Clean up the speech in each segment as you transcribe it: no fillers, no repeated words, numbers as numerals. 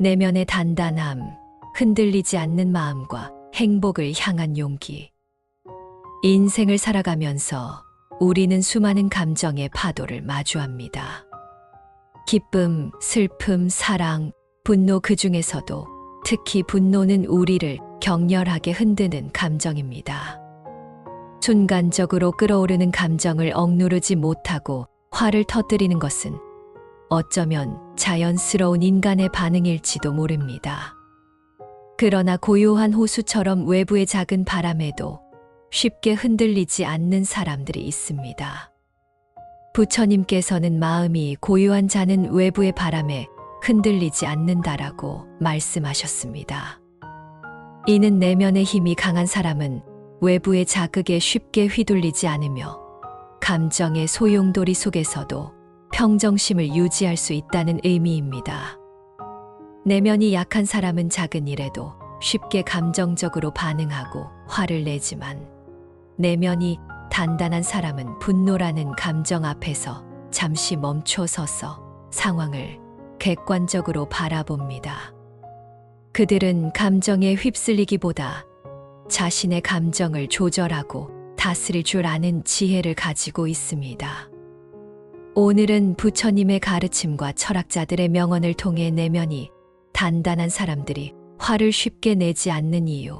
내면의 단단함, 흔들리지 않는 마음과 행복을 향한 용기. 인생을 살아가면서 우리는 수많은 감정의 파도를 마주합니다. 기쁨, 슬픔, 사랑, 분노, 그 중에서도 특히 분노는 우리를 격렬하게 흔드는 감정입니다. 순간적으로 끌어오르는 감정을 억누르지 못하고 화를 터뜨리는 것은 어쩌면 자연스러운 인간의 반응일지도 모릅니다. 그러나 고요한 호수처럼 외부의 작은 바람에도 쉽게 흔들리지 않는 사람들이 있습니다. 부처님께서는 마음이 고요한 자는 외부의 바람에 흔들리지 않는다라고 말씀하셨습니다. 이는 내면의 힘이 강한 사람은 외부의 자극에 쉽게 휘둘리지 않으며 감정의 소용돌이 속에서도 평정심을 유지할 수 있다는 의미입니다. 내면이 약한 사람은 작은 일에도 쉽게 감정적으로 반응하고 화를 내지만, 내면이 단단한 사람은 분노라는 감정 앞에서 잠시 멈춰 서서 상황을 객관적으로 바라봅니다. 그들은 감정에 휩쓸리기보다 자신의 감정을 조절하고 다스릴 줄 아는 지혜를 가지고 있습니다. 오늘은 부처님의 가르침과 철학자들의 명언을 통해 내면이 단단한 사람들이 화를 쉽게 내지 않는 이유,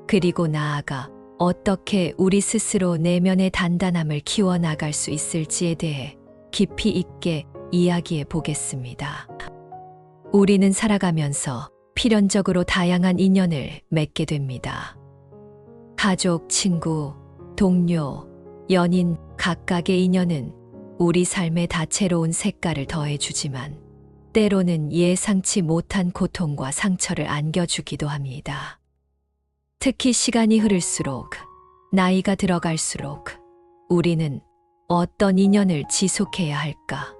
그리고 나아가 어떻게 우리 스스로 내면의 단단함을 키워나갈 수 있을지에 대해 깊이 있게 이야기해 보겠습니다. 우리는 살아가면서 필연적으로 다양한 인연을 맺게 됩니다. 가족, 친구, 동료, 연인, 각각의 인연은 우리 삶에 다채로운 색깔을 더해주지만 때로는 예상치 못한 고통과 상처를 안겨주기도 합니다. 특히 시간이 흐를수록, 나이가 들어갈수록 우리는 어떤 인연을 지속해야 할까?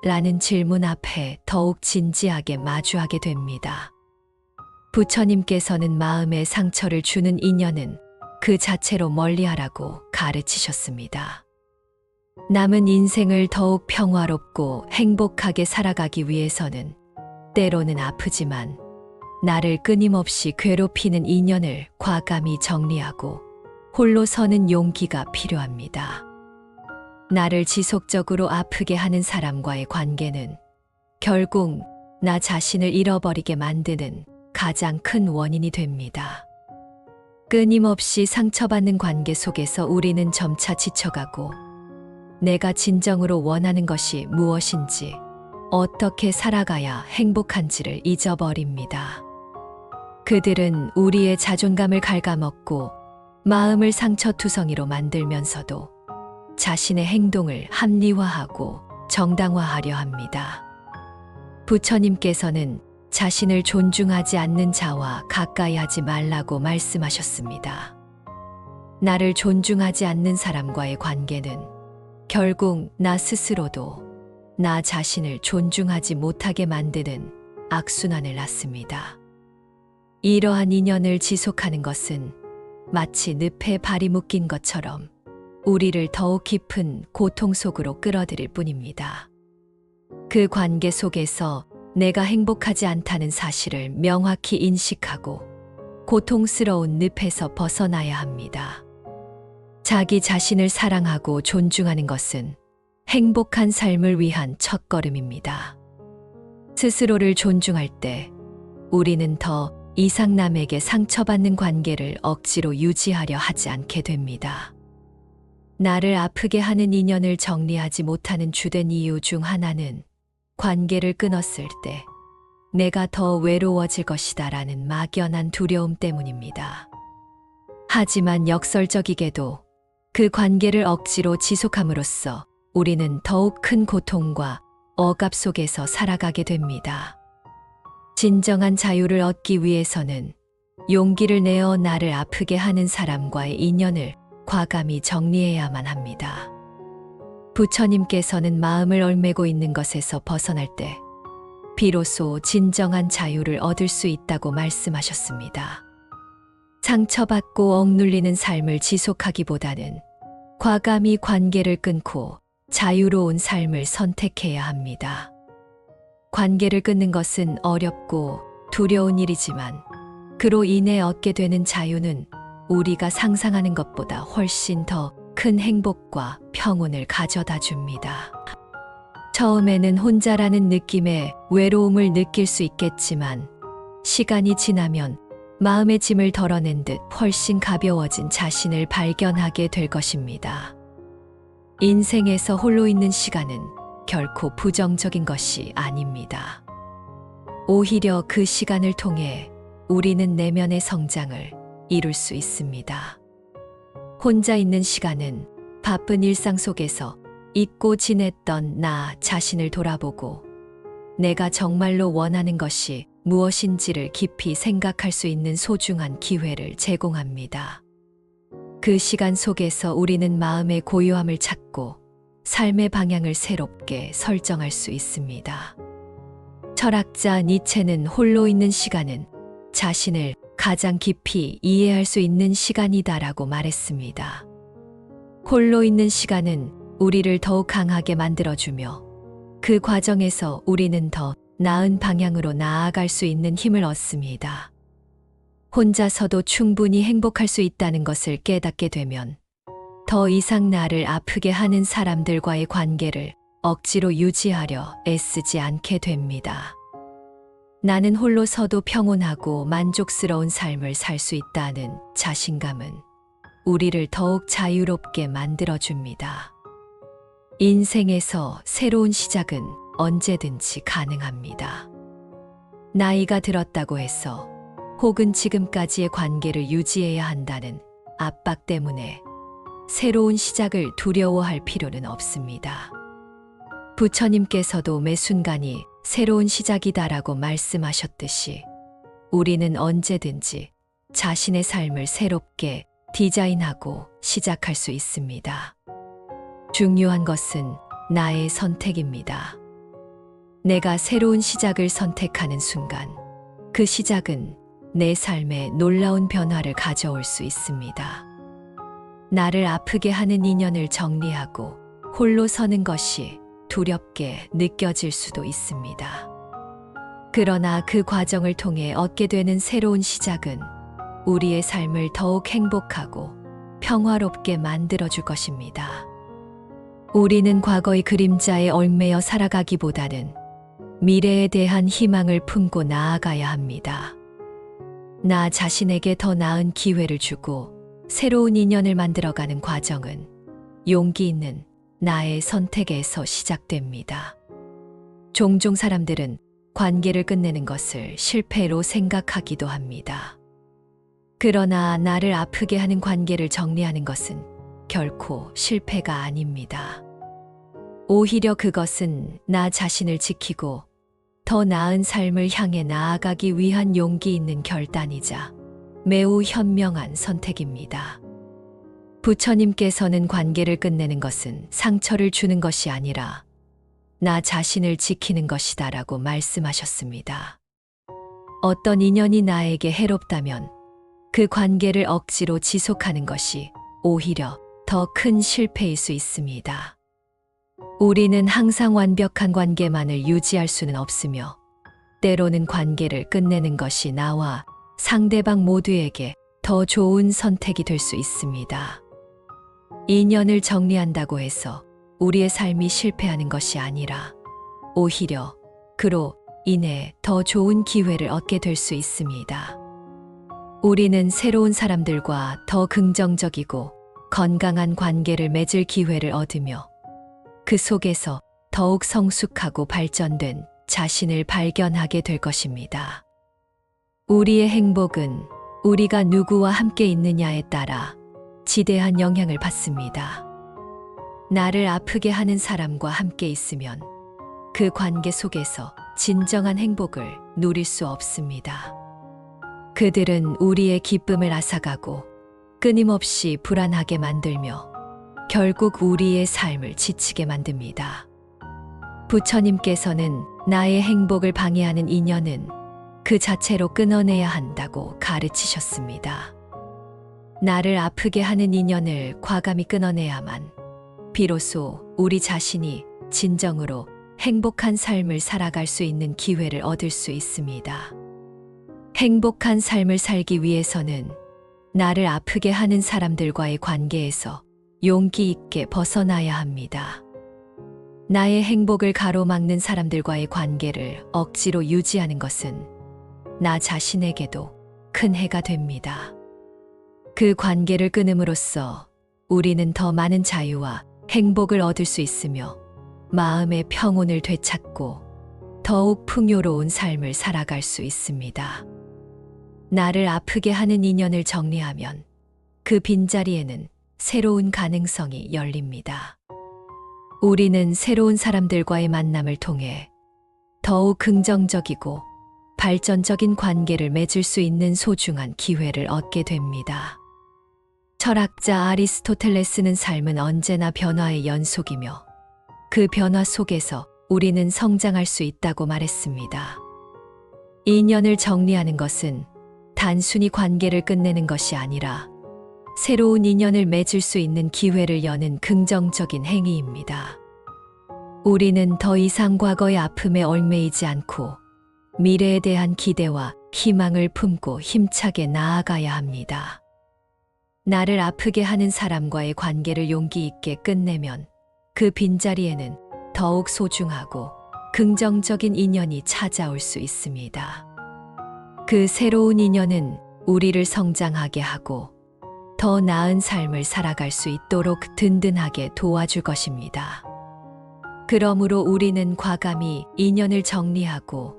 라는 질문 앞에 더욱 진지하게 마주하게 됩니다. 부처님께서는 마음에 상처를 주는 인연은 그 자체로 멀리하라고 가르치셨습니다. 남은 인생을 더욱 평화롭고 행복하게 살아가기 위해서는 때로는 아프지만 나를 끊임없이 괴롭히는 인연을 과감히 정리하고 홀로 서는 용기가 필요합니다. 나를 지속적으로 아프게 하는 사람과의 관계는 결국 나 자신을 잃어버리게 만드는 가장 큰 원인이 됩니다. 끊임없이 상처받는 관계 속에서 우리는 점차 지쳐가고 내가 진정으로 원하는 것이 무엇인지, 어떻게 살아가야 행복한지를 잊어버립니다. 그들은 우리의 자존감을 갉아먹고 마음을 상처투성이로 만들면서도 자신의 행동을 합리화하고 정당화하려 합니다. 부처님께서는 자신을 존중하지 않는 자와 가까이 하지 말라고 말씀하셨습니다. 나를 존중하지 않는 사람과의 관계는 결국 나 스스로도 나 자신을 존중하지 못하게 만드는 악순환을 낳습니다. 이러한 인연을 지속하는 것은 마치 늪에 발이 묶인 것처럼 우리를 더욱 깊은 고통 속으로 끌어들일 뿐입니다. 그 관계 속에서 내가 행복하지 않다는 사실을 명확히 인식하고 고통스러운 늪에서 벗어나야 합니다. 자기 자신을 사랑하고 존중하는 것은 행복한 삶을 위한 첫걸음입니다. 스스로를 존중할 때 우리는 더 이상 남에게 상처받는 관계를 억지로 유지하려 하지 않게 됩니다. 나를 아프게 하는 인연을 정리하지 못하는 주된 이유 중 하나는 관계를 끊었을 때 내가 더 외로워질 것이다라는 막연한 두려움 때문입니다. 하지만 역설적이게도 그 관계를 억지로 지속함으로써 우리는 더욱 큰 고통과 억압 속에서 살아가게 됩니다. 진정한 자유를 얻기 위해서는 용기를 내어 나를 아프게 하는 사람과의 인연을 과감히 정리해야만 합니다. 부처님께서는 마음을 얽매고 있는 것에서 벗어날 때 비로소 진정한 자유를 얻을 수 있다고 말씀하셨습니다. 상처받고 억눌리는 삶을 지속하기보다는 과감히 관계를 끊고 자유로운 삶을 선택해야 합니다. 관계를 끊는 것은 어렵고 두려운 일이지만 그로 인해 얻게 되는 자유는 우리가 상상하는 것보다 훨씬 더 큰 행복과 평온을 가져다 줍니다. 처음에는 혼자라는 느낌의 외로움을 느낄 수 있겠지만 시간이 지나면 마음의 짐을 덜어낸 듯 훨씬 가벼워진 자신을 발견하게 될 것입니다. 인생에서 홀로 있는 시간은 결코 부정적인 것이 아닙니다. 오히려 그 시간을 통해 우리는 내면의 성장을 이룰 수 있습니다. 혼자 있는 시간은 바쁜 일상 속에서 잊고 지냈던 나 자신을 돌아보고 내가 정말로 원하는 것이 무엇인지를 깊이 생각할 수 있는 소중한 기회를 제공합니다. 그 시간 속에서 우리는 마음의 고요함을 찾고 삶의 방향을 새롭게 설정할 수 있습니다. 철학자 니체는 홀로 있는 시간은 자신을 가장 깊이 이해할 수 있는 시간이다라고 말했습니다. 홀로 있는 시간은 우리를 더욱 강하게 만들어주며 그 과정에서 우리는 더 나은 방향으로 나아갈 수 있는 힘을 얻습니다. 혼자서도 충분히 행복할 수 있다는 것을 깨닫게 되면 더 이상 나를 아프게 하는 사람들과의 관계를 억지로 유지하려 애쓰지 않게 됩니다. 나는 홀로서도 평온하고 만족스러운 삶을 살 수 있다는 자신감은 우리를 더욱 자유롭게 만들어줍니다. 인생에서 새로운 시작은 언제든지 가능합니다. 나이가 들었다고 해서 혹은 지금까지의 관계를 유지해야 한다는 압박 때문에 새로운 시작을 두려워할 필요는 없습니다. 부처님께서도 매 순간이 새로운 시작이다라고 말씀하셨듯이 우리는 언제든지 자신의 삶을 새롭게 디자인하고 시작할 수 있습니다. 중요한 것은 나의 선택입니다. 내가 새로운 시작을 선택하는 순간 그 시작은 내 삶에 놀라운 변화를 가져올 수 있습니다. 나를 아프게 하는 인연을 정리하고 홀로 서는 것이 두렵게 느껴질 수도 있습니다. 그러나 그 과정을 통해 얻게 되는 새로운 시작은 우리의 삶을 더욱 행복하고 평화롭게 만들어줄 것입니다. 우리는 과거의 그림자에 얽매여 살아가기보다는 미래에 대한 희망을 품고 나아가야 합니다. 나 자신에게 더 나은 기회를 주고 새로운 인연을 만들어가는 과정은 용기 있는 나의 선택에서 시작됩니다. 종종 사람들은 관계를 끝내는 것을 실패로 생각하기도 합니다. 그러나 나를 아프게 하는 관계를 정리하는 것은 결코 실패가 아닙니다. 오히려 그것은 나 자신을 지키고 더 나은 삶을 향해 나아가기 위한 용기 있는 결단이자 매우 현명한 선택입니다. 부처님께서는 관계를 끝내는 것은 상처를 주는 것이 아니라 나 자신을 지키는 것이다라고 말씀하셨습니다. 어떤 인연이 나에게 해롭다면 그 관계를 억지로 지속하는 것이 오히려 더 큰 실패일 수 있습니다. 우리는 항상 완벽한 관계만을 유지할 수는 없으며 때로는 관계를 끝내는 것이 나와 상대방 모두에게 더 좋은 선택이 될 수 있습니다. 인연을 정리한다고 해서 우리의 삶이 실패하는 것이 아니라 오히려 그로 인해 더 좋은 기회를 얻게 될 수 있습니다. 우리는 새로운 사람들과 더 긍정적이고 건강한 관계를 맺을 기회를 얻으며 그 속에서 더욱 성숙하고 발전된 자신을 발견하게 될 것입니다. 우리의 행복은 우리가 누구와 함께 있느냐에 따라 지대한 영향을 받습니다. 나를 아프게 하는 사람과 함께 있으면 그 관계 속에서 진정한 행복을 누릴 수 없습니다. 그들은 우리의 기쁨을 앗아가고 끊임없이 불안하게 만들며 결국 우리의 삶을 지치게 만듭니다. 부처님께서는 나의 행복을 방해하는 인연은 그 자체로 끊어내야 한다고 가르치셨습니다. 나를 아프게 하는 인연을 과감히 끊어내야만 비로소 우리 자신이 진정으로 행복한 삶을 살아갈 수 있는 기회를 얻을 수 있습니다. 행복한 삶을 살기 위해서는 나를 아프게 하는 사람들과의 관계에서 용기 있게 벗어나야 합니다. 나의 행복을 가로막는 사람들과의 관계를 억지로 유지하는 것은 나 자신에게도 큰 해가 됩니다. 그 관계를 끊음으로써 우리는 더 많은 자유와 행복을 얻을 수 있으며 마음의 평온을 되찾고 더욱 풍요로운 삶을 살아갈 수 있습니다. 나를 아프게 하는 인연을 정리하면 그 빈자리에는 새로운 가능성이 열립니다. 우리는 새로운 사람들과의 만남을 통해 더욱 긍정적이고 발전적인 관계를 맺을 수 있는 소중한 기회를 얻게 됩니다. 철학자 아리스토텔레스는 삶은 언제나 변화의 연속이며 그 변화 속에서 우리는 성장할 수 있다고 말했습니다. 인연을 정리하는 것은 단순히 관계를 끝내는 것이 아니라 새로운 인연을 맺을 수 있는 기회를 여는 긍정적인 행위입니다. 우리는 더 이상 과거의 아픔에 얽매이지 않고 미래에 대한 기대와 희망을 품고 힘차게 나아가야 합니다. 나를 아프게 하는 사람과의 관계를 용기 있게 끝내면 그 빈자리에는 더욱 소중하고 긍정적인 인연이 찾아올 수 있습니다. 그 새로운 인연은 우리를 성장하게 하고 더 나은 삶을 살아갈 수 있도록 든든하게 도와줄 것입니다. 그러므로 우리는 과감히 인연을 정리하고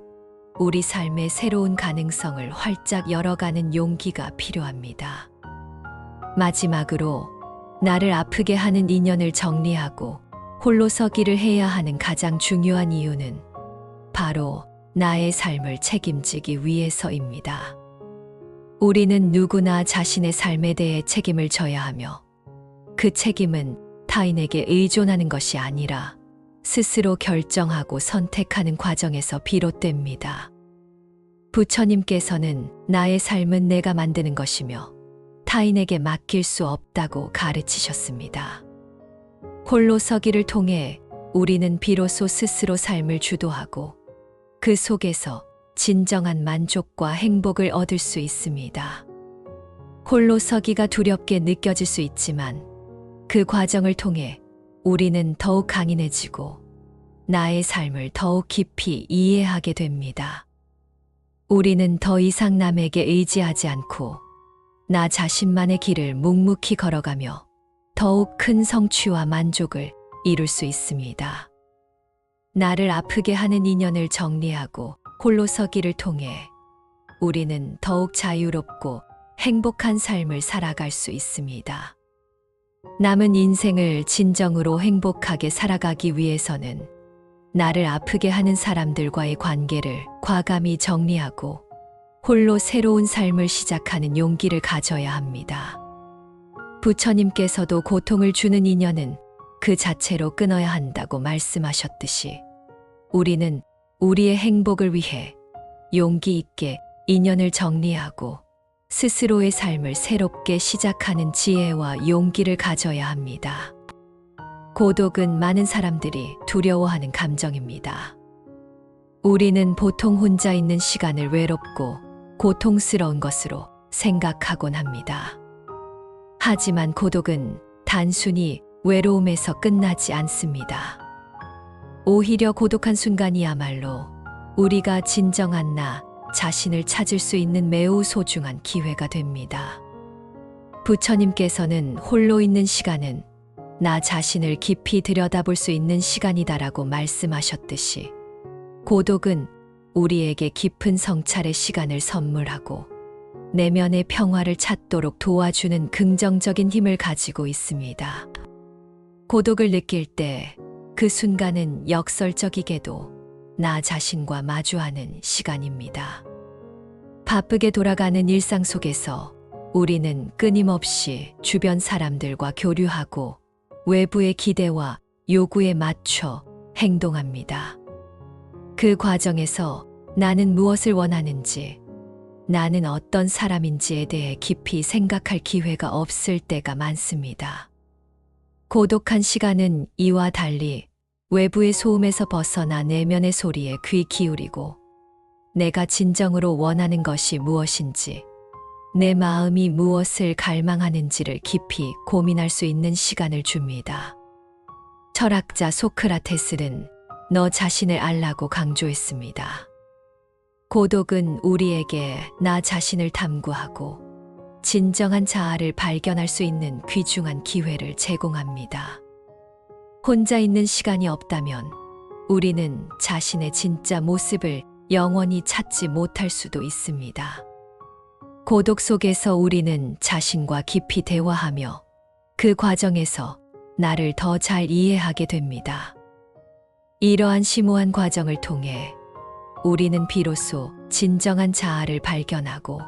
우리 삶의 새로운 가능성을 활짝 열어가는 용기가 필요합니다. 마지막으로 나를 아프게 하는 인연을 정리하고 홀로 서기를 해야 하는 가장 중요한 이유는 바로 나의 삶을 책임지기 위해서입니다. 우리는 누구나 자신의 삶에 대해 책임을 져야 하며 그 책임은 타인에게 의존하는 것이 아니라 스스로 결정하고 선택하는 과정에서 비롯됩니다. 부처님께서는 나의 삶은 내가 만드는 것이며 타인에게 맡길 수 없다고 가르치셨습니다. 홀로 서기를 통해 우리는 비로소 스스로 삶을 주도하고 그 속에서 진정한 만족과 행복을 얻을 수 있습니다. 홀로 서기가 두렵게 느껴질 수 있지만 그 과정을 통해 우리는 더욱 강인해지고 나의 삶을 더욱 깊이 이해하게 됩니다. 우리는 더 이상 남에게 의지하지 않고 나 자신만의 길을 묵묵히 걸어가며 더욱 큰 성취와 만족을 이룰 수 있습니다. 나를 아프게 하는 인연을 정리하고 홀로 서기를 통해 우리는 더욱 자유롭고 행복한 삶을 살아갈 수 있습니다. 남은 인생을 진정으로 행복하게 살아가기 위해서는 나를 아프게 하는 사람들과의 관계를 과감히 정리하고 홀로 새로운 삶을 시작하는 용기를 가져야 합니다. 부처님께서도 고통을 주는 인연은 그 자체로 끊어야 한다고 말씀하셨듯이 우리는 우리의 행복을 위해 용기 있게 인연을 정리하고 스스로의 삶을 새롭게 시작하는 지혜와 용기를 가져야 합니다. 고독은 많은 사람들이 두려워하는 감정입니다. 우리는 보통 혼자 있는 시간을 외롭고 고통스러운 것으로 생각하곤 합니다. 하지만 고독은 단순히 외로움에서 끝나지 않습니다. 오히려 고독한 순간이야말로 우리가 진정한 나 자신을 찾을 수 있는 매우 소중한 기회가 됩니다. 부처님께서는 홀로 있는 시간은 나 자신을 깊이 들여다볼 수 있는 시간이다라고 말씀하셨듯이 고독은 우리에게 깊은 성찰의 시간을 선물하고 내면의 평화를 찾도록 도와주는 긍정적인 힘을 가지고 있습니다. 고독을 느낄 때 그 순간은 역설적이게도 나 자신과 마주하는 시간입니다. 바쁘게 돌아가는 일상 속에서 우리는 끊임없이 주변 사람들과 교류하고 외부의 기대와 요구에 맞춰 행동합니다. 그 과정에서 나는 무엇을 원하는지, 나는 어떤 사람인지에 대해 깊이 생각할 기회가 없을 때가 많습니다. 고독한 시간은 이와 달리 외부의 소음에서 벗어나 내면의 소리에 귀 기울이고 내가 진정으로 원하는 것이 무엇인지, 내 마음이 무엇을 갈망하는지를 깊이 고민할 수 있는 시간을 줍니다. 철학자 소크라테스는 너 자신을 알라고 강조했습니다. 고독은 우리에게 나 자신을 탐구하고 진정한 자아를 발견할 수 있는 귀중한 기회를 제공합니다. 혼자 있는 시간이 없다면 우리는 자신의 진짜 모습을 영원히 찾지 못할 수도 있습니다. 고독 속에서 우리는 자신과 깊이 대화하며 그 과정에서 나를 더 잘 이해하게 됩니다. 이러한 심오한 과정을 통해 우리는 비로소 진정한 자아를 발견하고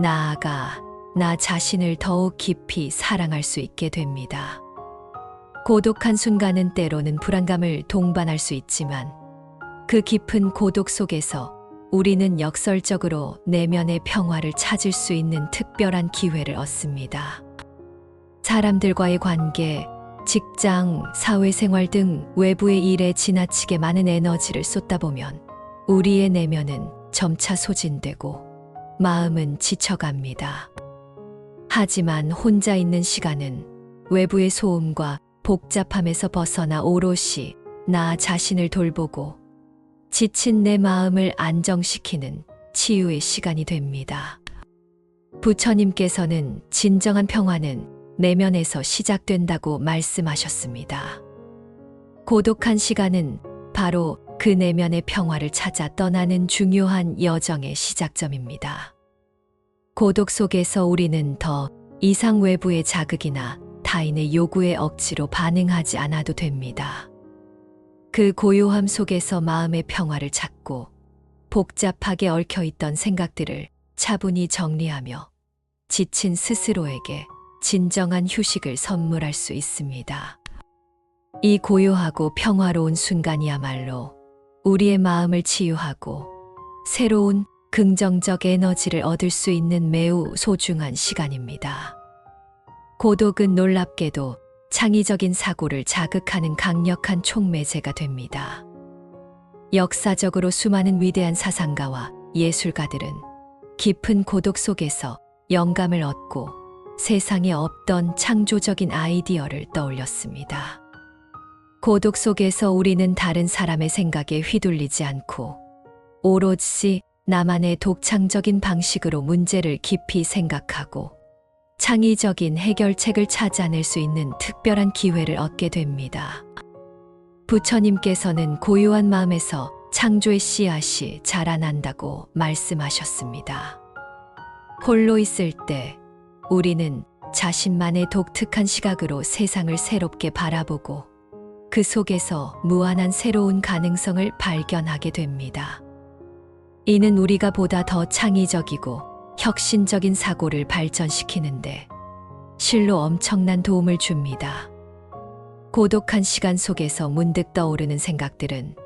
나아가 나 자신을 더욱 깊이 사랑할 수 있게 됩니다. 고독한 순간은 때로는 불안감을 동반할 수 있지만 그 깊은 고독 속에서 우리는 역설적으로 내면의 평화를 찾을 수 있는 특별한 기회를 얻습니다. 사람들과의 관계, 직장, 사회생활 등 외부의 일에 지나치게 많은 에너지를 쏟다 보면 우리의 내면은 점차 소진되고 마음은 지쳐갑니다. 하지만 혼자 있는 시간은 외부의 소음과 복잡함에서 벗어나 오롯이 나 자신을 돌보고 지친 내 마음을 안정시키는 치유의 시간이 됩니다. 부처님께서는 진정한 평화는 내면에서 시작된다고 말씀하셨습니다. 고독한 시간은 바로 그 내면의 평화를 찾아 떠나는 중요한 여정의 시작점입니다. 고독 속에서 우리는 더 이상 외부의 자극이나 타인의 요구에 억지로 반응하지 않아도 됩니다. 그 고요함 속에서 마음의 평화를 찾고 복잡하게 얽혀있던 생각들을 차분히 정리하며 지친 스스로에게 진정한 휴식을 선물할 수 있습니다. 이 고요하고 평화로운 순간이야말로 우리의 마음을 치유하고 새로운 긍정적 에너지를 얻을 수 있는 매우 소중한 시간입니다. 고독은 놀랍게도 창의적인 사고를 자극하는 강력한 촉매제가 됩니다. 역사적으로 수많은 위대한 사상가와 예술가들은 깊은 고독 속에서 영감을 얻고 세상에 없던 창조적인 아이디어를 떠올렸습니다. 고독 속에서 우리는 다른 사람의 생각에 휘둘리지 않고 오로지 나만의 독창적인 방식으로 문제를 깊이 생각하고 창의적인 해결책을 찾아낼 수 있는 특별한 기회를 얻게 됩니다. 부처님께서는 고요한 마음에서 창조의 씨앗이 자라난다고 말씀하셨습니다. 홀로 있을 때 우리는 자신만의 독특한 시각으로 세상을 새롭게 바라보고 그 속에서 무한한 새로운 가능성을 발견하게 됩니다. 이는 우리가 보다 더 창의적이고 혁신적인 사고를 발전시키는데 실로 엄청난 도움을 줍니다. 고독한 시간 속에서 문득 떠오르는 생각들은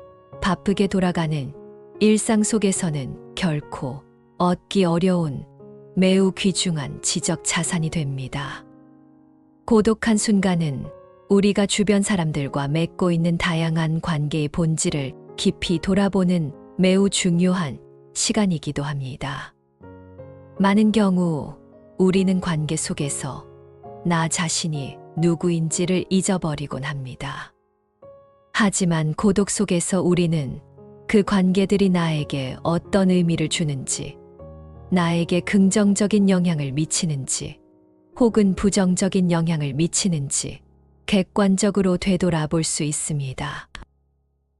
바쁘게 돌아가는 일상 속에서는 결코 얻기 어려운 매우 귀중한 지적 자산이 됩니다. 고독한 순간은 우리가 주변 사람들과 맺고 있는 다양한 관계의 본질을 깊이 돌아보는 매우 중요한 시간이기도 합니다. 많은 경우 우리는 관계 속에서 나 자신이 누구인지를 잊어버리곤 합니다. 하지만 고독 속에서 우리는 그 관계들이 나에게 어떤 의미를 주는지, 나에게 긍정적인 영향을 미치는지, 혹은 부정적인 영향을 미치는지 객관적으로 되돌아볼 수 있습니다.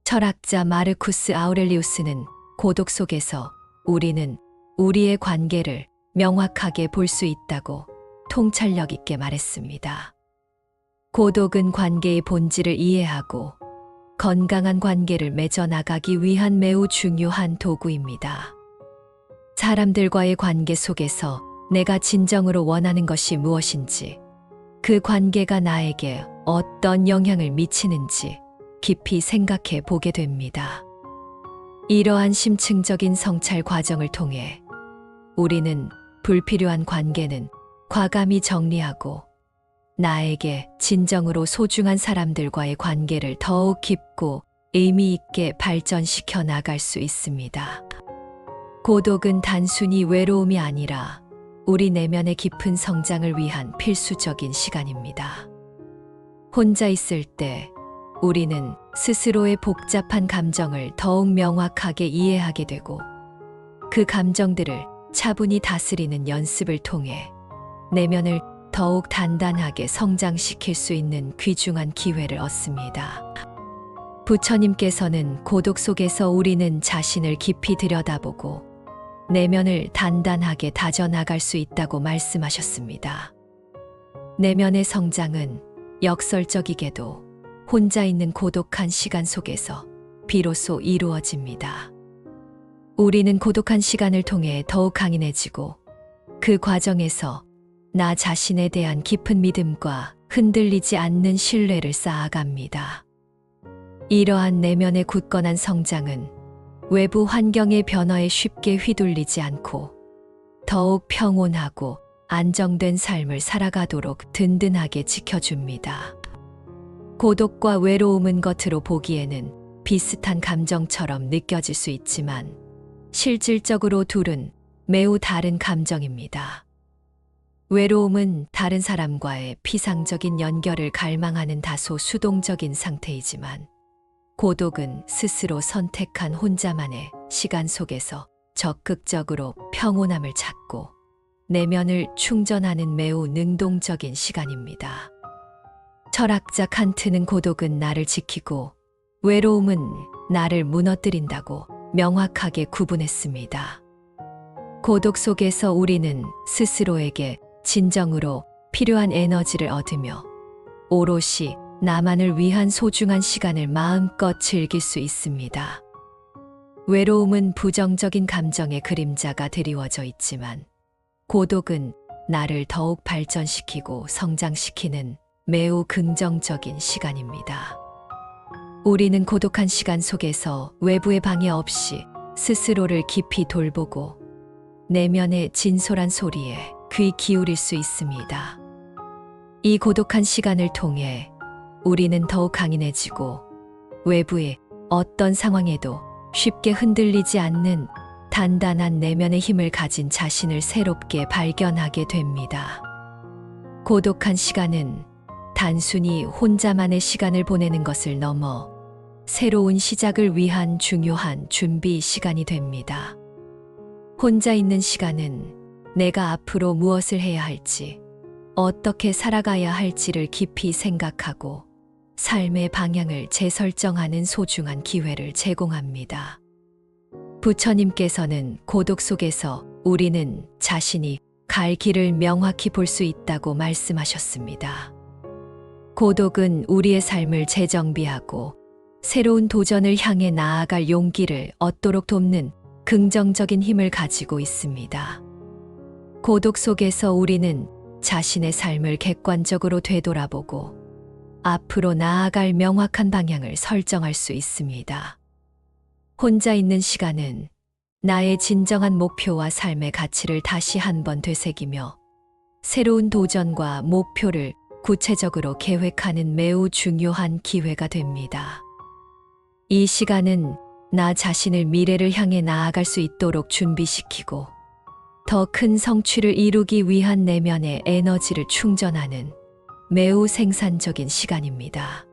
철학자 마르쿠스 아우렐리우스는 고독 속에서 우리는 우리의 관계를 명확하게 볼 수 있다고 통찰력 있게 말했습니다. 고독은 관계의 본질을 이해하고 건강한 관계를 맺어 나가기 위한 매우 중요한 도구입니다. 사람들과의 관계 속에서 내가 진정으로 원하는 것이 무엇인지, 그 관계가 나에게 어떤 영향을 미치는지 깊이 생각해 보게 됩니다. 이러한 심층적인 성찰 과정을 통해 우리는 불필요한 관계는 과감히 정리하고 나에게 진정으로 소중한 사람들과의 관계를 더욱 깊고 의미 있게 발전시켜 나갈 수 있습니다. 고독은 단순히 외로움이 아니라 우리 내면의 깊은 성장을 위한 필수적인 시간입니다. 혼자 있을 때 우리는 스스로의 복잡한 감정을 더욱 명확하게 이해하게 되고 그 감정들을 차분히 다스리는 연습을 통해 내면을 더욱 단단하게 성장시킬 수 있는 귀중한 기회를 얻습니다. 부처님께서는 고독 속에서 우리는 자신을 깊이 들여다보고 내면을 단단하게 다져나갈 수 있다고 말씀하셨습니다. 내면의 성장은 역설적이게도 혼자 있는 고독한 시간 속에서 비로소 이루어집니다. 우리는 고독한 시간을 통해 더욱 강인해지고 그 과정에서 나 자신에 대한 깊은 믿음과 흔들리지 않는 신뢰를 쌓아갑니다. 이러한 내면의 굳건한 성장은 외부 환경의 변화에 쉽게 휘둘리지 않고 더욱 평온하고 안정된 삶을 살아가도록 든든하게 지켜줍니다. 고독과 외로움은 겉으로 보기에는 비슷한 감정처럼 느껴질 수 있지만 실질적으로 둘은 매우 다른 감정입니다. 외로움은 다른 사람과의 피상적인 연결을 갈망하는 다소 수동적인 상태이지만 고독은 스스로 선택한 혼자만의 시간 속에서 적극적으로 평온함을 찾고 내면을 충전하는 매우 능동적인 시간입니다. 철학자 칸트는 고독은 나를 지키고 외로움은 나를 무너뜨린다고 명확하게 구분했습니다. 고독 속에서 우리는 스스로에게 진정으로 필요한 에너지를 얻으며 오롯이 나만을 위한 소중한 시간을 마음껏 즐길 수 있습니다. 외로움은 부정적인 감정의 그림자가 드리워져 있지만 고독은 나를 더욱 발전시키고 성장시키는 매우 긍정적인 시간입니다. 우리는 고독한 시간 속에서 외부의 방해 없이 스스로를 깊이 돌보고 내면의 진솔한 소리에 귀 기울일 수 있습니다. 이 고독한 시간을 통해 우리는 더욱 강인해지고 외부의 어떤 상황에도 쉽게 흔들리지 않는 단단한 내면의 힘을 가진 자신을 새롭게 발견하게 됩니다. 고독한 시간은 단순히 혼자만의 시간을 보내는 것을 넘어 새로운 시작을 위한 중요한 준비 시간이 됩니다. 혼자 있는 시간은 내가 앞으로 무엇을 해야 할지, 어떻게 살아가야 할지를 깊이 생각하고 삶의 방향을 재설정하는 소중한 기회를 제공합니다. 부처님께서는 고독 속에서 우리는 자신이 갈 길을 명확히 볼 수 있다고 말씀하셨습니다. 고독은 우리의 삶을 재정비하고 새로운 도전을 향해 나아갈 용기를 얻도록 돕는 긍정적인 힘을 가지고 있습니다. 고독 속에서 우리는 자신의 삶을 객관적으로 되돌아보고 앞으로 나아갈 명확한 방향을 설정할 수 있습니다. 혼자 있는 시간은 나의 진정한 목표와 삶의 가치를 다시 한번 되새기며 새로운 도전과 목표를 구체적으로 계획하는 매우 중요한 기회가 됩니다. 이 시간은 나 자신을 미래를 향해 나아갈 수 있도록 준비시키고 더 큰 성취를 이루기 위한 내면의 에너지를 충전하는 매우 생산적인 시간입니다.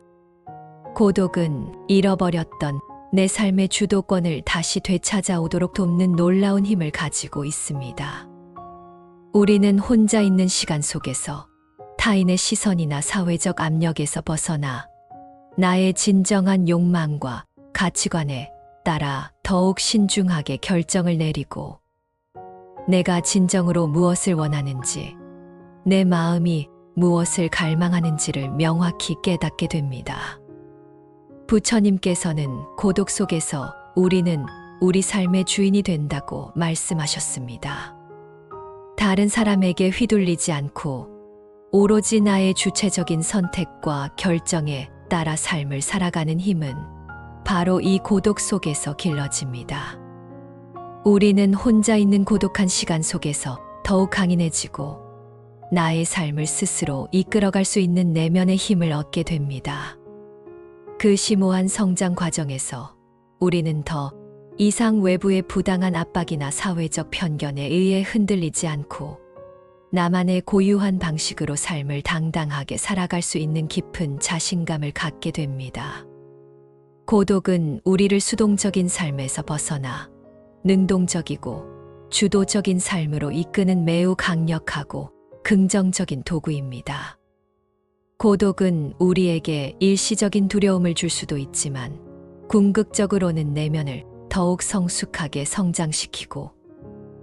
고독은 잃어버렸던 내 삶의 주도권을 다시 되찾아오도록 돕는 놀라운 힘을 가지고 있습니다. 우리는 혼자 있는 시간 속에서 타인의 시선이나 사회적 압력에서 벗어나 나의 진정한 욕망과 가치관에 따라 더욱 신중하게 결정을 내리고 내가 진정으로 무엇을 원하는지, 내 마음이 무엇을 갈망하는지를 명확히 깨닫게 됩니다. 부처님께서는 고독 속에서 우리는 우리 삶의 주인이 된다고 말씀하셨습니다. 다른 사람에게 휘둘리지 않고 오로지 나의 주체적인 선택과 결정에 따라 삶을 살아가는 힘은 바로 이 고독 속에서 길러집니다. 우리는 혼자 있는 고독한 시간 속에서 더욱 강인해지고 나의 삶을 스스로 이끌어갈 수 있는 내면의 힘을 얻게 됩니다. 그 심오한 성장 과정에서 우리는 더 이상 외부의 부당한 압박이나 사회적 편견에 의해 흔들리지 않고 나만의 고유한 방식으로 삶을 당당하게 살아갈 수 있는 깊은 자신감을 갖게 됩니다. 고독은 우리를 수동적인 삶에서 벗어나 능동적이고 주도적인 삶으로 이끄는 매우 강력하고 긍정적인 도구입니다. 고독은 우리에게 일시적인 두려움을 줄 수도 있지만 궁극적으로는 내면을 더욱 성숙하게 성장시키고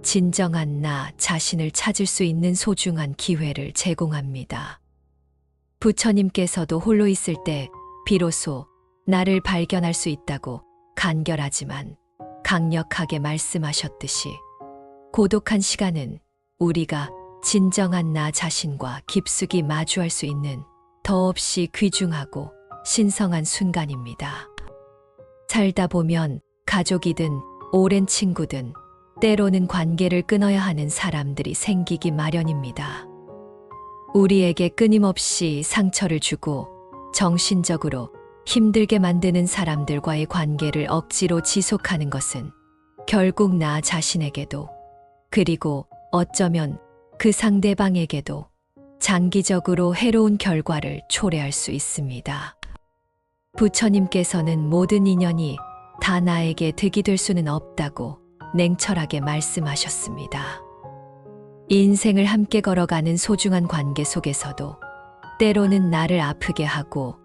진정한 나 자신을 찾을 수 있는 소중한 기회를 제공합니다. 부처님께서도 홀로 있을 때 비로소 나를 발견할 수 있다고 간결하지만 강력하게 말씀하셨듯이 고독한 시간은 우리가 진정한 나 자신과 깊숙이 마주할 수 있는 더없이 귀중하고 신성한 순간입니다. 살다 보면 가족이든 오랜 친구든 때로는 관계를 끊어야 하는 사람들이 생기기 마련입니다. 우리에게 끊임없이 상처를 주고 정신적으로 힘들게 만드는 사람들과의 관계를 억지로 지속하는 것은 결국 나 자신에게도 그리고 어쩌면 그 상대방에게도 장기적으로 해로운 결과를 초래할 수 있습니다. 부처님께서는 모든 인연이 다 나에게 득이 될 수는 없다고 냉철하게 말씀하셨습니다. 인생을 함께 걸어가는 소중한 관계 속에서도 때로는 나를 아프게 하고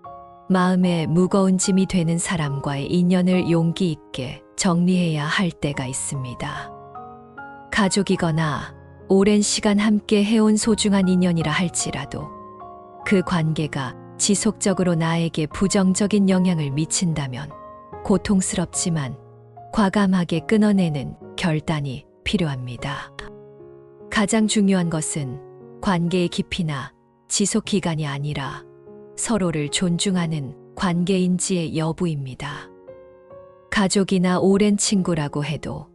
마음에 무거운 짐이 되는 사람과의 인연을 용기 있게 정리해야 할 때가 있습니다. 가족이거나 오랜 시간 함께 해온 소중한 인연이라 할지라도 그 관계가 지속적으로 나에게 부정적인 영향을 미친다면 고통스럽지만 과감하게 끊어내는 결단이 필요합니다. 가장 중요한 것은 관계의 깊이나 지속 기간이 아니라 서로를 존중하는 관계인지의 여부입니다. 가족이나 오랜 친구라고 해도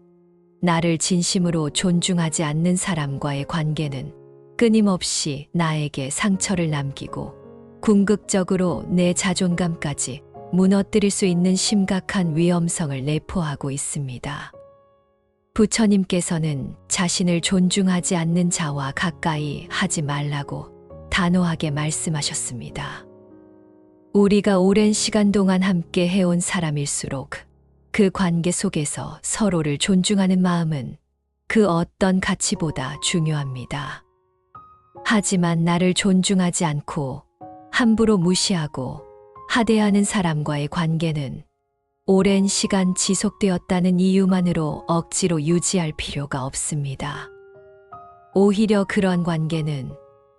나를 진심으로 존중하지 않는 사람과의 관계는 끊임없이 나에게 상처를 남기고 궁극적으로 내 자존감까지 무너뜨릴 수 있는 심각한 위험성을 내포하고 있습니다. 부처님께서는 자신을 존중하지 않는 자와 가까이 하지 말라고 단호하게 말씀하셨습니다. 우리가 오랜 시간 동안 함께 해온 사람일수록 그 관계 속에서 서로를 존중하는 마음은 그 어떤 가치보다 중요합니다. 하지만 나를 존중하지 않고 함부로 무시하고 하대하는 사람과의 관계는 오랜 시간 지속되었다는 이유만으로 억지로 유지할 필요가 없습니다. 오히려 그런 관계는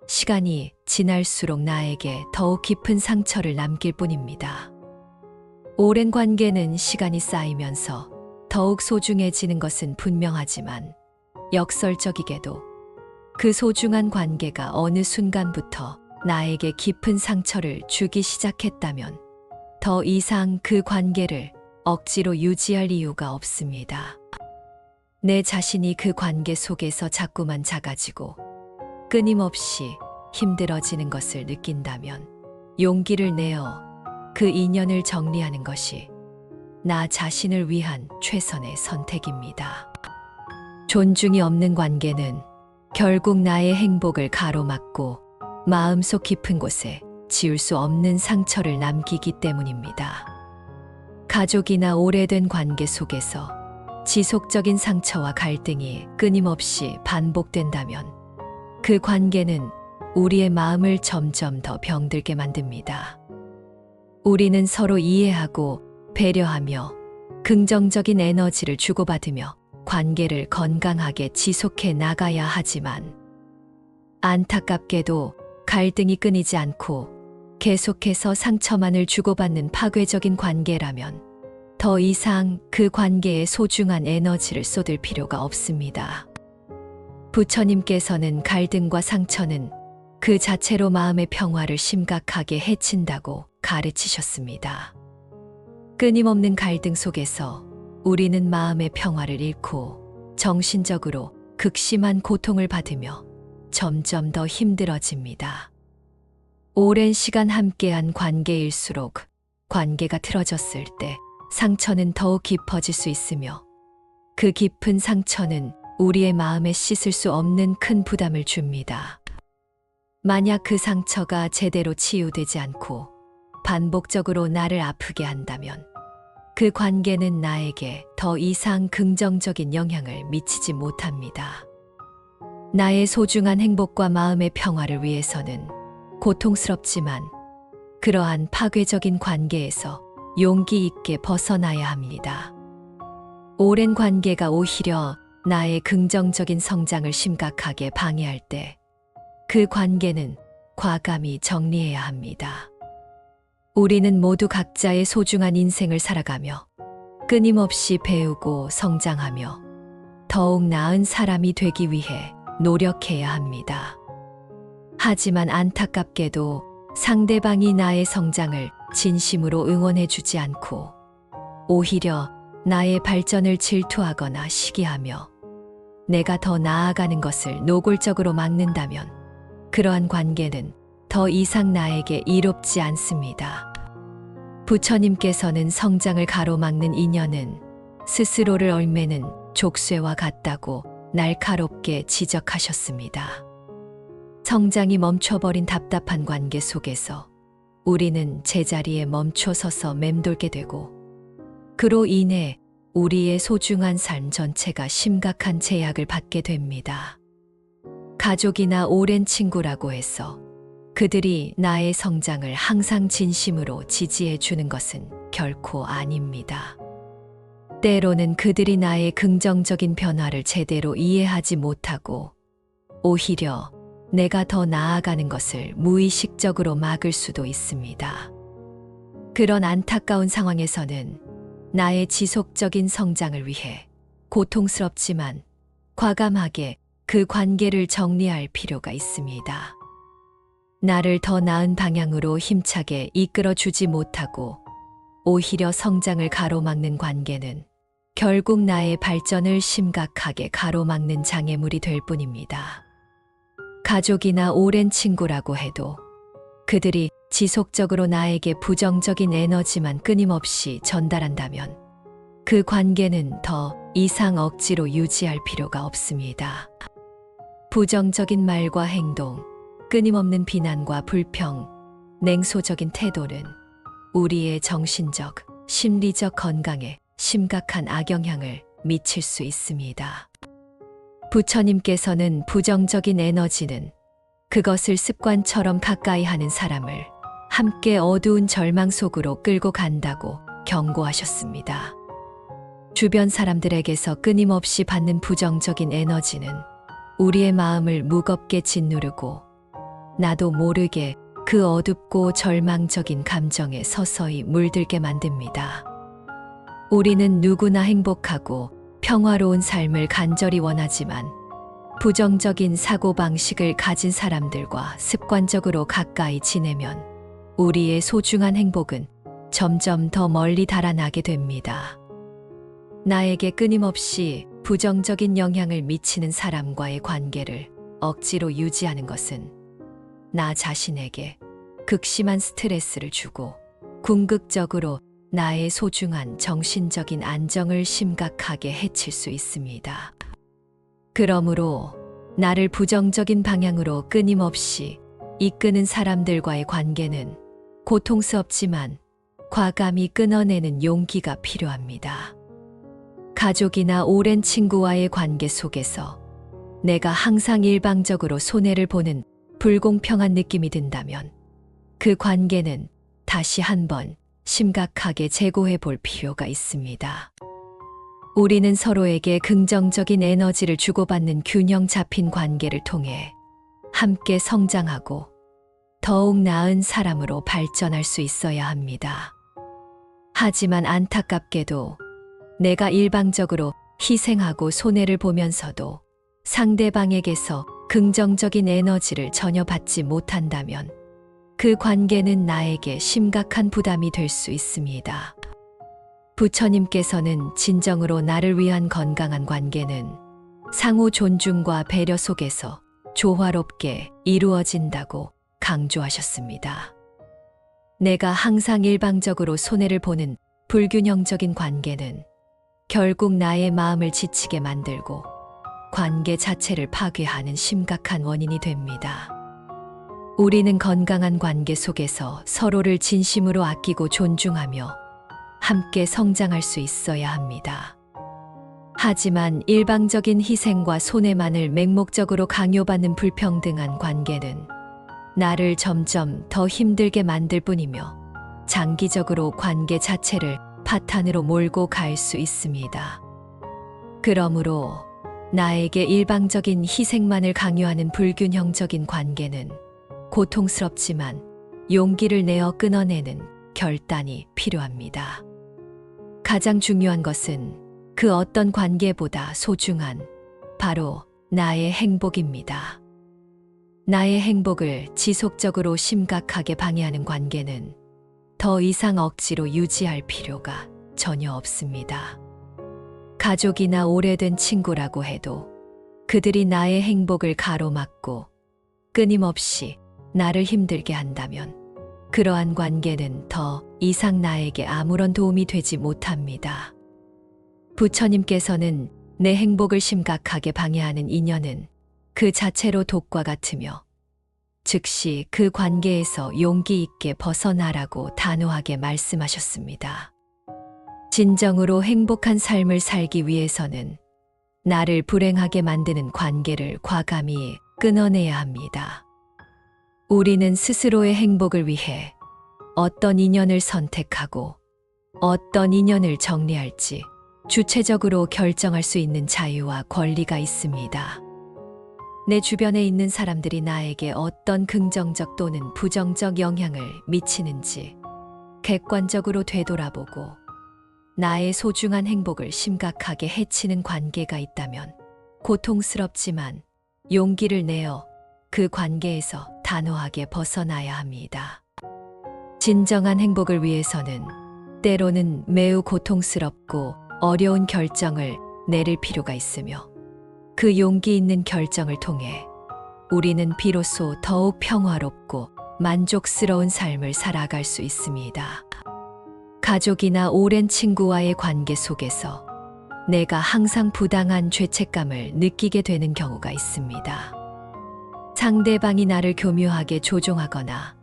시간이 지날수록 나에게 더욱 깊은 상처를 남길 뿐입니다. 오랜 관계는 시간이 쌓이면서 더욱 소중해지는 것은 분명하지만 역설적이게도 그 소중한 관계가 어느 순간부터 나에게 깊은 상처를 주기 시작했다면 더 이상 그 관계를 억지로 유지할 이유가 없습니다. 내 자신이 그 관계 속에서 자꾸만 작아지고 끊임없이 힘들어지는 것을 느낀다면 용기를 내어 그 인연을 정리하는 것이 나 자신을 위한 최선의 선택입니다. 존중이 없는 관계는 결국 나의 행복을 가로막고 마음속 깊은 곳에 지울 수 없는 상처를 남기기 때문입니다. 가족이나 오래된 관계 속에서 지속적인 상처와 갈등이 끊임없이 반복된다면 그 관계는 우리의 마음을 점점 더 병들게 만듭니다. 우리는 서로 이해하고 배려하며 긍정적인 에너지를 주고받으며 관계를 건강하게 지속해 나가야 하지만 안타깝게도 갈등이 끊이지 않고 계속해서 상처만을 주고받는 파괴적인 관계라면 더 이상 그 관계에 소중한 에너지를 쏟을 필요가 없습니다. 부처님께서는 갈등과 상처는 그 자체로 마음의 평화를 심각하게 해친다고 가르치셨습니다. 끊임없는 갈등 속에서 우리는 마음의 평화를 잃고 정신적으로 극심한 고통을 받으며 점점 더 힘들어집니다. 오랜 시간 함께한 관계일수록 관계가 틀어졌을 때 상처는 더욱 깊어질 수 있으며 그 깊은 상처는 우리의 마음에 씻을 수 없는 큰 부담을 줍니다. 만약 그 상처가 제대로 치유되지 않고 반복적으로 나를 아프게 한다면 그 관계는 나에게 더 이상 긍정적인 영향을 미치지 못합니다. 나의 소중한 행복과 마음의 평화를 위해서는 고통스럽지만 그러한 파괴적인 관계에서 용기 있게 벗어나야 합니다. 오랜 관계가 오히려 나의 긍정적인 성장을 심각하게 방해할 때 그 관계는 과감히 정리해야 합니다. 우리는 모두 각자의 소중한 인생을 살아가며 끊임없이 배우고 성장하며 더욱 나은 사람이 되기 위해 노력해야 합니다. 하지만 안타깝게도 상대방이 나의 성장을 진심으로 응원해주지 않고 오히려 나의 발전을 질투하거나 시기하며 내가 더 나아가는 것을 노골적으로 막는다면 그러한 관계는 더 이상 나에게 이롭지 않습니다. 부처님께서는 성장을 가로막는 인연은 스스로를 얽매는 족쇄와 같다고 날카롭게 지적하셨습니다. 성장이 멈춰버린 답답한 관계 속에서 우리는 제자리에 멈춰서서 맴돌게 되고 그로 인해 우리의 소중한 삶 전체가 심각한 제약을 받게 됩니다. 가족이나 오랜 친구라고 해서 그들이 나의 성장을 항상 진심으로 지지해 주는 것은 결코 아닙니다. 때로는 그들이 나의 긍정적인 변화를 제대로 이해하지 못하고 오히려 내가 더 나아가는 것을 무의식적으로 막을 수도 있습니다. 그런 안타까운 상황에서는 나의 지속적인 성장을 위해 고통스럽지만 과감하게 그 관계를 정리할 필요가 있습니다. 나를 더 나은 방향으로 힘차게 이끌어 주지 못하고 오히려 성장을 가로막는 관계는 결국 나의 발전을 심각하게 가로막는 장애물이 될 뿐입니다. 가족이나 오랜 친구라고 해도 그들이 지속적으로 나에게 부정적인 에너지만 끊임없이 전달한다면 그 관계는 더 이상 억지로 유지할 필요가 없습니다. 부정적인 말과 행동, 끊임없는 비난과 불평, 냉소적인 태도는 우리의 정신적, 심리적 건강에 심각한 악영향을 미칠 수 있습니다. 부처님께서는 부정적인 에너지는 그것을 습관처럼 가까이 하는 사람을 함께 어두운 절망 속으로 끌고 간다고 경고하셨습니다. 주변 사람들에게서 끊임없이 받는 부정적인 에너지는 우리의 마음을 무겁게 짓누르고 나도 모르게 그 어둡고 절망적인 감정에 서서히 물들게 만듭니다. 우리는 누구나 행복하고 평화로운 삶을 간절히 원하지만 부정적인 사고방식을 가진 사람들과 습관적으로 가까이 지내면 우리의 소중한 행복은 점점 더 멀리 달아나게 됩니다. 나에게 끊임없이 부정적인 영향을 미치는 사람과의 관계를 억지로 유지하는 것은 나 자신에게 극심한 스트레스를 주고 궁극적으로 나의 소중한 정신적인 안정을 심각하게 해칠 수 있습니다. 그러므로 나를 부정적인 방향으로 끊임없이 이끄는 사람들과의 관계는 고통스럽지만 과감히 끊어내는 용기가 필요합니다. 가족이나 오랜 친구와의 관계 속에서 내가 항상 일방적으로 손해를 보는 불공평한 느낌이 든다면 그 관계는 다시 한번 심각하게 재고해 볼 필요가 있습니다. 우리는 서로에게 긍정적인 에너지를 주고받는 균형 잡힌 관계를 통해 함께 성장하고 더욱 나은 사람으로 발전할 수 있어야 합니다. 하지만 안타깝게도 내가 일방적으로 희생하고 손해를 보면서도 상대방에게서 긍정적인 에너지를 전혀 받지 못한다면 그 관계는 나에게 심각한 부담이 될 수 있습니다. 부처님께서는 진정으로 나를 위한 건강한 관계는 상호 존중과 배려 속에서 조화롭게 이루어진다고 강조하셨습니다. 내가 항상 일방적으로 손해를 보는 불균형적인 관계는 결국 나의 마음을 지치게 만들고 관계 자체를 파괴하는 심각한 원인이 됩니다. 우리는 건강한 관계 속에서 서로를 진심으로 아끼고 존중하며 함께 성장할 수 있어야 합니다. 하지만 일방적인 희생과 손해만을 맹목적으로 강요받는 불평등한 관계는 나를 점점 더 힘들게 만들 뿐이며 장기적으로 관계 자체를 파탄으로 몰고 갈 수 있습니다. 그러므로 나에게 일방적인 희생만을 강요하는 불균형적인 관계는 고통스럽지만 용기를 내어 끊어내는 결단이 필요합니다. 가장 중요한 것은 그 어떤 관계보다 소중한 바로 나의 행복입니다. 나의 행복을 지속적으로 심각하게 방해하는 관계는 더 이상 억지로 유지할 필요가 전혀 없습니다. 가족이나 오래된 친구라고 해도 그들이 나의 행복을 가로막고 끊임없이 나를 힘들게 한다면 그러한 관계는 더 이상 나에게 아무런 도움이 되지 못합니다. 부처님께서는 내 행복을 심각하게 방해하는 인연은 그 자체로 독과 같으며 즉시 그 관계에서 용기 있게 벗어나라고 단호하게 말씀하셨습니다. 진정으로 행복한 삶을 살기 위해서는 나를 불행하게 만드는 관계를 과감히 끊어내야 합니다. 우리는 스스로의 행복을 위해 어떤 인연을 선택하고 어떤 인연을 정리할지 주체적으로 결정할 수 있는 자유와 권리가 있습니다. 내 주변에 있는 사람들이 나에게 어떤 긍정적 또는 부정적 영향을 미치는지 객관적으로 되돌아보고 나의 소중한 행복을 심각하게 해치는 관계가 있다면 고통스럽지만 용기를 내어 그 관계에서 단호하게 벗어나야 합니다. 진정한 행복을 위해서는 때로는 매우 고통스럽고 어려운 결정을 내릴 필요가 있으며 그 용기 있는 결정을 통해 우리는 비로소 더욱 평화롭고 만족스러운 삶을 살아갈 수 있습니다. 가족이나 오랜 친구와의 관계 속에서 내가 항상 부당한 죄책감을 느끼게 되는 경우가 있습니다. 상대방이 나를 교묘하게 조종하거나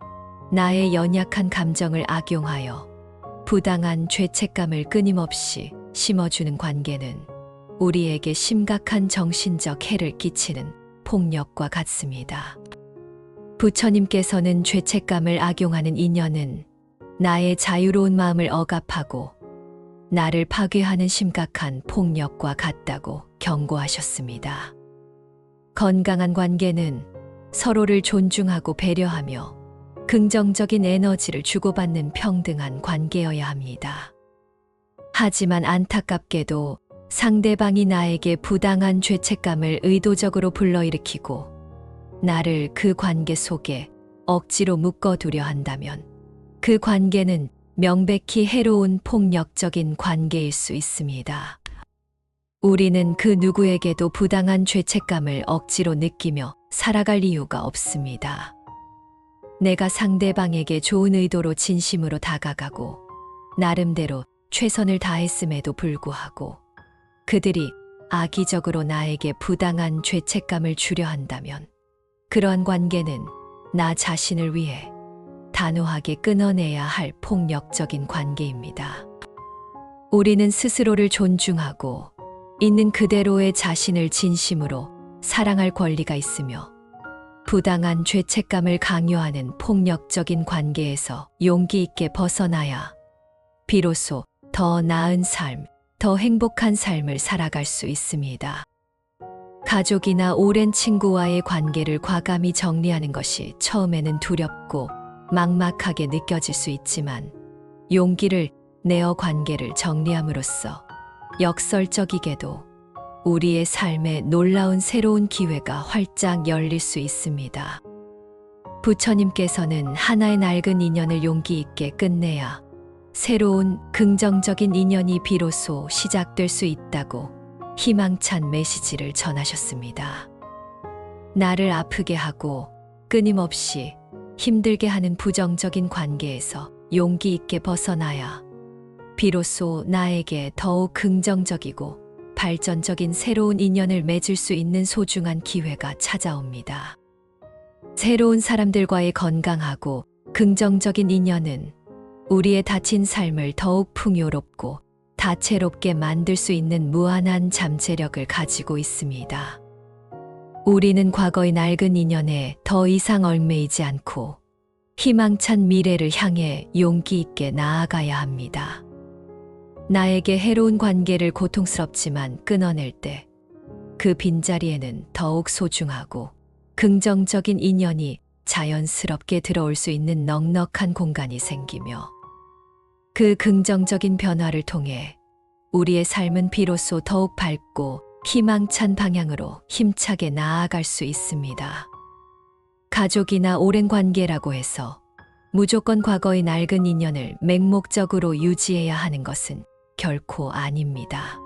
나의 연약한 감정을 악용하여 부당한 죄책감을 끊임없이 심어주는 관계는 우리에게 심각한 정신적 해를 끼치는 폭력과 같습니다. 부처님께서는 죄책감을 악용하는 인연은 나의 자유로운 마음을 억압하고 나를 파괴하는 심각한 폭력과 같다고 경고하셨습니다. 건강한 관계는 서로를 존중하고 배려하며 긍정적인 에너지를 주고받는 평등한 관계여야 합니다. 하지만 안타깝게도 상대방이 나에게 부당한 죄책감을 의도적으로 불러일으키고 나를 그 관계 속에 억지로 묶어두려 한다면 그 관계는 명백히 해로운 폭력적인 관계일 수 있습니다. 우리는 그 누구에게도 부당한 죄책감을 억지로 느끼며 살아갈 이유가 없습니다. 내가 상대방에게 좋은 의도로 진심으로 다가가고 나름대로 최선을 다했음에도 불구하고 그들이 악의적으로 나에게 부당한 죄책감을 주려 한다면 그러한 관계는 나 자신을 위해 단호하게 끊어내야 할 폭력적인 관계입니다. 우리는 스스로를 존중하고 있는 그대로의 자신을 진심으로 사랑할 권리가 있으며 부당한 죄책감을 강요하는 폭력적인 관계에서 용기 있게 벗어나야 비로소 더 나은 삶, 더 행복한 삶을 살아갈 수 있습니다. 가족이나 오랜 친구와의 관계를 과감히 정리하는 것이 처음에는 두렵고 막막하게 느껴질 수 있지만 용기를 내어 관계를 정리함으로써 역설적이게도 우리의 삶에 놀라운 새로운 기회가 활짝 열릴 수 있습니다. 부처님께서는 하나의 낡은 인연을 용기 있게 끝내야 새로운 긍정적인 인연이 비로소 시작될 수 있다고 희망찬 메시지를 전하셨습니다. 나를 아프게 하고 끊임없이 힘들게 하는 부정적인 관계에서 용기 있게 벗어나야 비로소 나에게 더욱 긍정적이고 발전적인 새로운 인연을 맺을 수 있는 소중한 기회가 찾아옵니다. 새로운 사람들과의 건강하고 긍정적인 인연은 우리의 다친 삶을 더욱 풍요롭고 다채롭게 만들 수 있는 무한한 잠재력을 가지고 있습니다. 우리는 과거의 낡은 인연에 더 이상 얽매이지 않고 희망찬 미래를 향해 용기 있게 나아가야 합니다. 나에게 해로운 관계를 고통스럽지만 끊어낼 때 그 빈자리에는 더욱 소중하고 긍정적인 인연이 자연스럽게 들어올 수 있는 넉넉한 공간이 생기며 그 긍정적인 변화를 통해 우리의 삶은 비로소 더욱 밝고 희망찬 방향으로 힘차게 나아갈 수 있습니다. 가족이나 오랜 관계라고 해서 무조건 과거의 낡은 인연을 맹목적으로 유지해야 하는 것은 결코 아닙니다.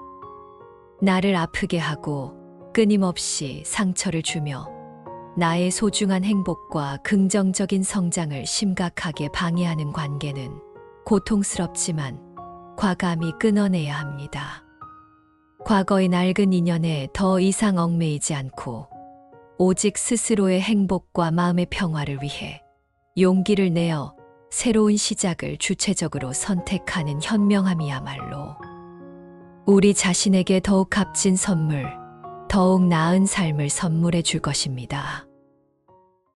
나를 아프게 하고 끊임없이 상처를 주며 나의 소중한 행복과 긍정적인 성장을 심각하게 방해하는 관계는 고통스럽지만 과감히 끊어내야 합니다. 과거의 낡은 인연에 더 이상 얽매이지 않고 오직 스스로의 행복과 마음의 평화를 위해 용기를 내어 새로운 시작을 주체적으로 선택하는 현명함이야말로 우리 자신에게 더욱 값진 선물, 더욱 나은 삶을 선물해 줄 것입니다.